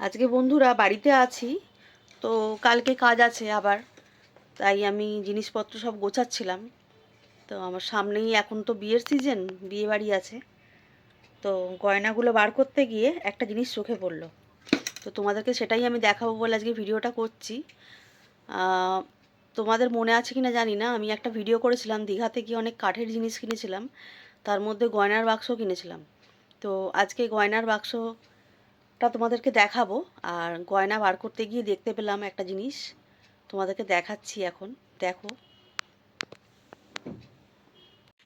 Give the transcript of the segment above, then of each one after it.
আজকে বন্ধুরা বাড়িতে আছি, তো কালকে কাজ আছে আবার, তাই আমি জিনিসপত্র সব গোছাচ্ছিলাম। তো আমার সামনেই এখন তো বিয়ের সিজন, বিয়ে বাড়ি আছে, তো গয়নাগুলো বার করতে গিয়ে একটা জিনিস চোখে পড়লো। তো তোমাদেরকে সেটাই আমি দেখাবো বলে আজকে ভিডিওটা করছি। তোমাদের মনে আছে কিনা জানি না, আমি একটা ভিডিও করেছিলাম দীঘাতে গিয়ে অনেক কাঠের জিনিস কিনেছিলাম, তার মধ্যে গয়নার বাক্স কিনেছিলাম। তো আজকে গয়নার বাক্সটা তোমাদেরকে দেখাবো। আর গয়না বার করতে গিয়ে দেখতে পেলাম একটা জিনিস, তোমাদেরকে দেখাচ্ছি এখন। দেখো,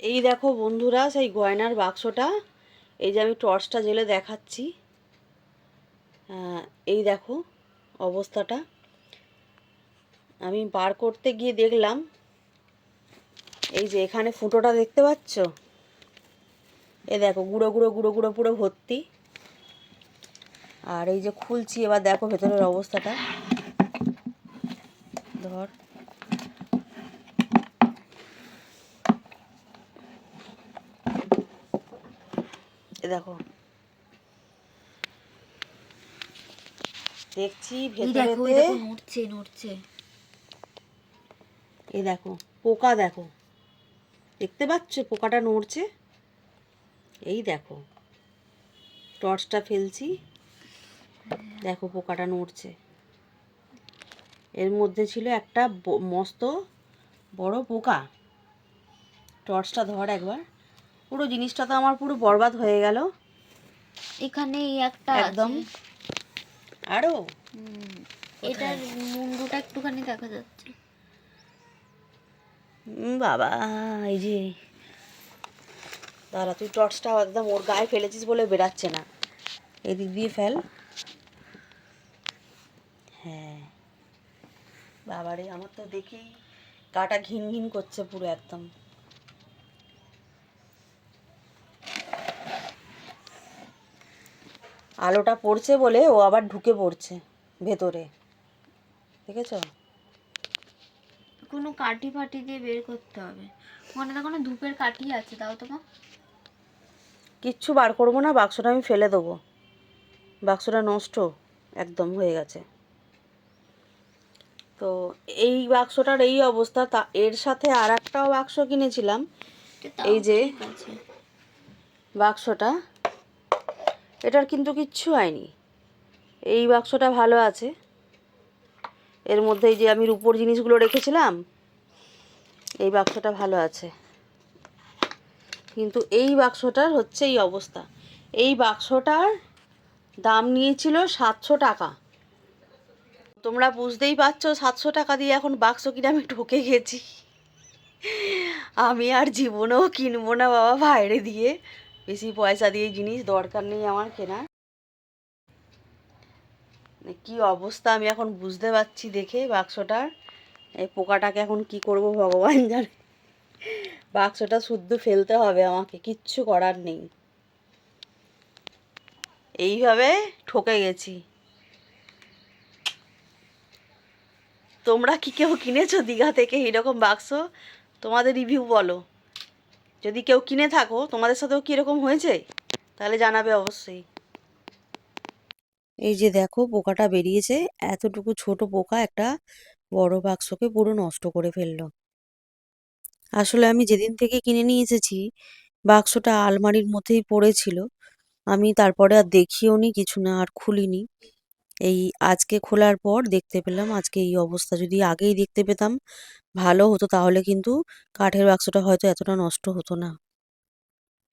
এই দেখো বন্ধুরা, সেই গয়নার বাক্সটা, এই যে আমি টর্চটা জ্বেলে দেখাচ্ছি। এই দেখো অবস্থাটা। আমি বার করতে গিয়ে দেখলাম, এই যে এখানে ফুটোটা দেখতে পাচ্ছ, এ দেখো গুঁড়ো গুঁড়ো গুঁড়ো গুঁড়ো পুরো ভর্তি। আর এই যে খুলছি, এবার দেখো ভেতরের অবস্থাটা। ধর, এ দেখো, দেখছি ভেতরেতে নড়ছে নড়ছে। এই দেখো পোকা, দেখো দেখতে পাচ্ছ পোকাটা নড়ছে। এই দেখো টর্চটা ফেলছি, দেখো পোকাটা নড়ছে। এর মধ্যে ছিল একটা মস্ত বড় পোকা। টর্চটা ধর একবার, পুরো জিনিসটা তো আমার পুরো বরবাদ হয়ে গেল। এখানে একটা একদম আরো এটার মুন্ডুটা একটুখানি দেখা যাচ্ছে। বাবা, এই যে দাঁড়া, তুই টর্চটা একদম ওর গায়ে ফেলেছিস বলে বেরাচ্ছে না, এদিক দিয়ে ফেল। হ্যাঁ বাবারে, আমার তো দেখেই গাটা ঘিন ঘিন করছে পুরো একদম। আলোটা পড়ছে বলে ও আবার ঢুকে পড়ছে ভেতরে, দেখেছ? কোনো কাঠি ফাটি দিয়ে বের করতে হবে। ওখানে তো কোনো ধূপের কাঠি আছে, তাও তো মা। কিচ্ছু বার করবো না, বাক্সটা আমি ফেলে দেবো। বাক্সটা নষ্ট একদম হয়ে গেছে। তো এই বাক্সটার এই অবস্থা। তা এর সাথে আর একটাও বাক্স কিনেছিলাম, এই যে বাক্সটা, এটার কিন্তু কিচ্ছু হয়নি। এই বাক্সটা ভালো আছে, এর মধ্যে এই যে আমি রূপোর জিনিসগুলো রেখেছিলাম, এই বাক্সটা ভালো আছে। কিন্তু এই বাক্সটার হচ্ছে এই অবস্থা। এই বাক্সটার দাম নিয়েছিল 700 টাকা। তোমরা বুঝতেই পারছো 700 টাকা দিয়ে এখন বাক্স কিনে আমি ঠকে গেছি। আমি আর জীবনেও কিনবো না বাবা বাইরে দিয়ে, বেশি পয়সা দিয়ে জিনিস দরকার নেই আমার কেনার। কি অবস্থা আমি এখন বুঝতে পারছি দেখে বাক্সটার। এই পোকাটাকে এখন কি করব ভগবান জানে। বাক্সটা শুদ্ধ ফেলতে হবে আমাকে, কিচ্ছু করার নেই। এইভাবে ঠকে গেছি। তোমরা কি কেউ কিনেছো দীঘা থেকে এরকম বাক্স? তোমাদের রিভিউ বলো। যদি কেউ কিনে থাকো, তোমাদের সাথেও কি এরকম হয়েছে, তাহলে জানাবে অবশ্যই। এই যে দেখো পোকাটা বেরিয়েছে, এতটুকু ছোট পোকা একটা বড় বাক্সকে পুরো নষ্ট করে ফেললো। আসলে আমি যেদিন থেকে কিনে নিয়ে এসেছি, বাক্সটা আলমারির মধ্যেই পড়েছিল। আমি তারপরে আর দেখিও নি, কিছু না, আর খুলিনি। এই আজকে খোলার পর দেখতে পেলাম আজকে এই অবস্থা। যদি আগেই দেখতে পেতাম ভালো হতো, তাহলে কিন্তু কাঠের বাক্সটা হয়তো এতটা নষ্ট হতো না।